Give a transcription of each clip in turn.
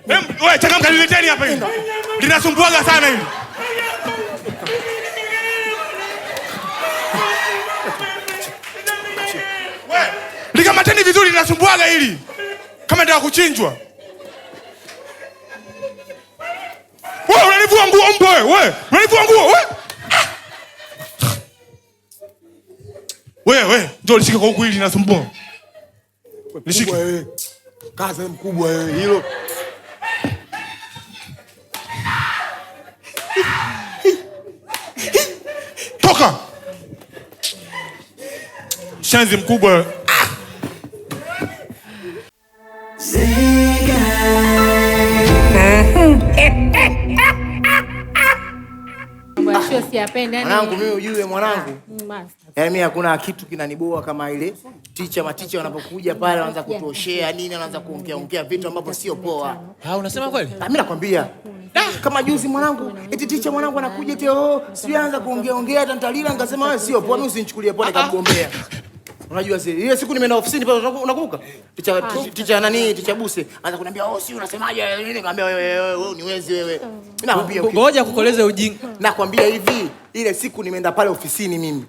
Wewe changamka nileteni hapa hili. Linasumbuaga sana hili. Wewe, likamateni vizuri linasumbuaga hili. Kama ndio kuchinjwa. Wewe unanivua nguo mbwa wewe. Unanivua nguo wewe. Wewe, njoo lishike kwa huku hili linasumbua. Nishike wewe. Kaza mkubwa wewe hilo. Toka. Shanzi mkubwa. Mwanangu mimi ujue mwanangu. Yaani mimi hakuna kitu kinaniboa kama ile maticha wanapokuja pale wanaanza kutoshea nini, wanaanza kuongea vitu ambavyo sio poa. Unasema kweli? Mimi nakwambia. Kama juzi mwanangu, eti teacher mwanangu anakuja eti sianza kuongea tantalila nikasema wewe sio poa, mimi usinichukulie poa nikamgombea. Unajua ile siku nimeenda ofisini pale unakumbuka? Teacher Buse anza kuniambia si unasemaje nini, nikamwambia wewe niwezi wewe. Mimi nakwambia ngoja kukoleze ujinga. Nakwambia hivi, ile siku nimeenda pale ofisini mimi.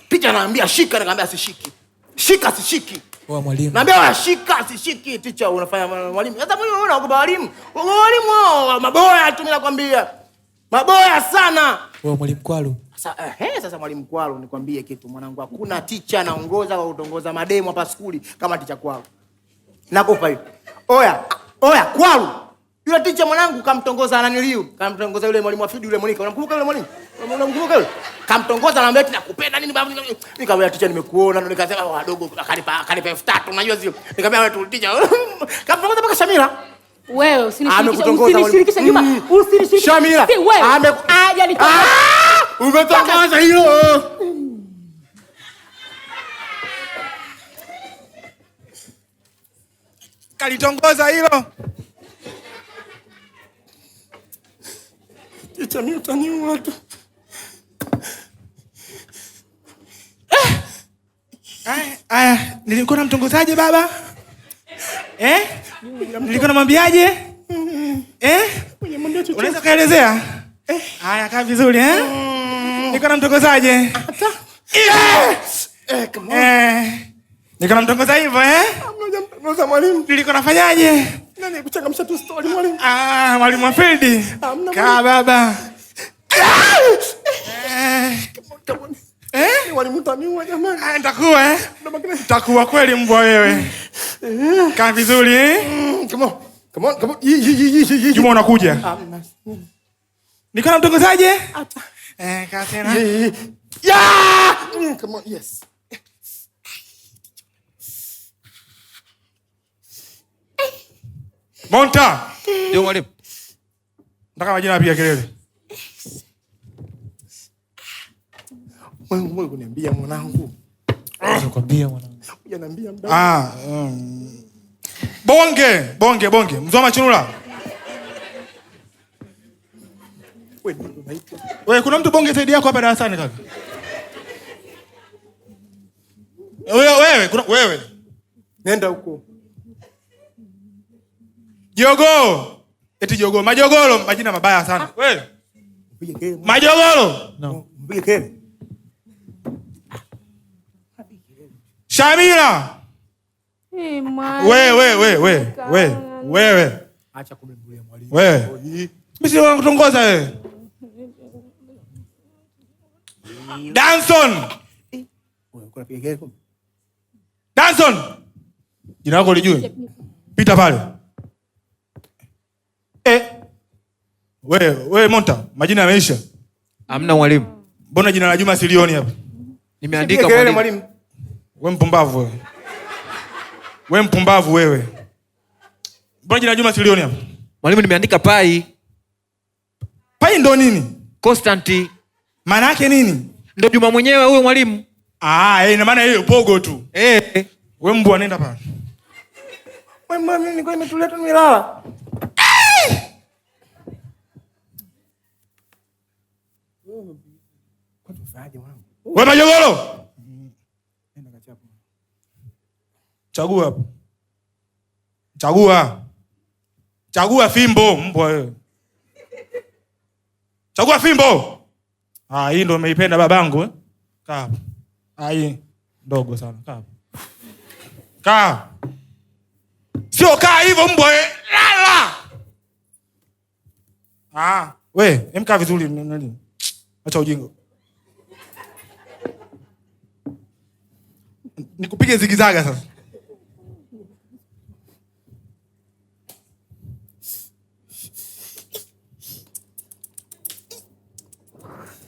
Teacher anaambia shika, nikamwambia sishiki. Shika sishiki. Wewe mwalimu. Naambia wewe shika sishiki. Teacher unafanya mwalimu. Sasa mwalimu unaogopa walimu. Walimu maboya tu mimi nakwambia. Maboya sana. Wewe mwalimu Kwalu. Sasa mwalimu Kwalu nikwambie kitu mwanangu, hakuna teacher anaongoza kwa kutongoza mademo hapa skuli kama teacher Kwalu. Nakupa hiyo. Oya Kwalu. Yule teacher mwanangu kamtongoza ananiliu. Kamtongoza yule mwalimu wa field yule Monica. Unamkumbuka yule mwalimu? Unamkumbuka yule? Kamtongoza anamwambia eti nakupenda nini babu. Nikamwambia teacher nimekuona, ndo nikasema wadogo akanipa 3000 unajua sio. Nikamwambia wewe tu teacher. Kamtongoza mpaka Shamira. Wewe usinishirikishe nyuma. Usinishirikishe. Shamira. Wewe. Umetongoza hilo. Kalitongoza hilo. Teacher mimi utaniua tu. Nilikuwa namtongozaje baba? Nilikuwa namwambiaje? Unaweza kaelezea? Haya, kaa vizuri nilikuwa namtongozaje? Nilikuwa namtongoza hivyo Mnoza mwalimu. Nilikuwa nafanyaje? Nani kuchangamsha tu story mwalimu? Mwalimu wa field. Kaa baba. Mwalimu utaniua jamani. Nitakuwa Nitakuwa kweli mbwa wewe. Kaa vizuri Come on. Juma unakuja. Nilikuwa namtongozaje? Kaa tena. Come on, yes. Monta. Ndio mwalimu. Nataka majina apiga kelele. Wewe kuniambia mwanangu. Nakwambia mwanangu. Unaniambia mdau. Bonge. Mzoma Chunula. Wewe kuna mtu bonge zaidi yako hapa darasani kaka? Wewe. Nenda huko. Jogo. Eti Jogo. Majogolo, majina mabaya sana. Wewe. Majogolo. No. Mpige kelele. Shamira. Wewe. Acha kumbulia mwalimu. Wewe. Mimi si nakutongoza wewe. Danson. Wewe uko napiga kelele. Danson. Jina lako lijue. Pita pale. Wewe Monta, majina yameisha. Hamna mwalimu. Mbona jina la Juma silioni hapa? Nimeandika mwalimu. Wewe mpumbavu wewe. Mbona jina la Juma silioni hapa? Mwalimu nimeandika Pai. Pai ndo nini? Constantine. Maana yake nini? Ndo Juma mwenyewe huyo mwalimu. Ina maana hiyo pogo tu. Wewe mbwa nenda pale. Wewe mama mimi niko nimetulia tu nimelala. Kwa tufaje mwanangu? Wewe Majogolo. Nenda kachapa. Chagua hapo. Chagua fimbo mbwa wewe. Chagua fimbo. Hii ndo umeipenda babangu eh? Kaa hapo. Hii ndogo sana. Kaa hapo. Kaa. Sio kaa hivyo mbwa wewe. Lala. We, emka vizuri nani? Acha ujinga. Nikupige zigizaga sasa.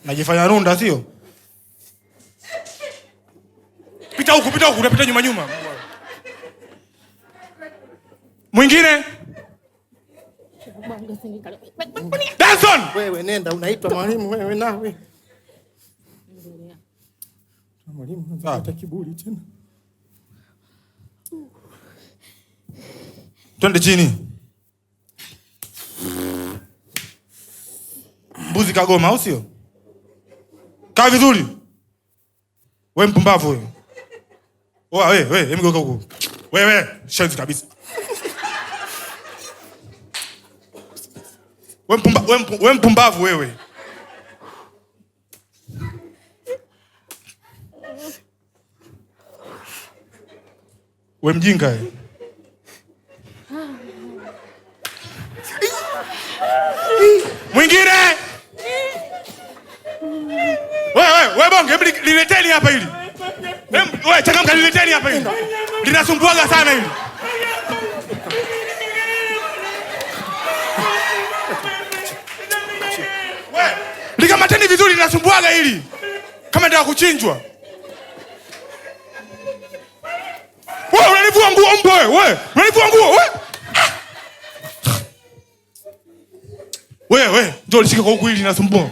Najifanya runda sio? Pita huku, unapita nyuma. Mwingine? Danson! Wewe nenda unaitwa mwalimu wewe nawe. Mwalimu hata kiburi tena. Twende chini. Mbuzi kagoma au sio? Kaa vizuri. Wewe mpumbavu wewe. Wewe, emgeuka huko. Wewe, shenzi kabisa. Wewe mpumbavu wewe. Wewe mjinga wewe. Mwingine? Wewe bonge, lileteni hapa hili. Wewe changamka, lileteni hapa hili. Linasumbuaga sana hili. Wewe, likamateni vizuri, linasumbuaga hili. Kama ndio kuchinjwa. Wewe unanivua nguo mbwa wewe. Unanivua nguo wewe. Wewe, ndio lishike kwa huku hili linasumbua.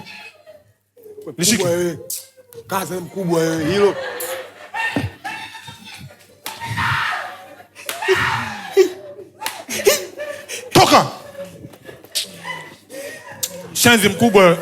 Nishike wewe. Kaza mkubwa wewe hilo. Toka. Shenzi mkubwa.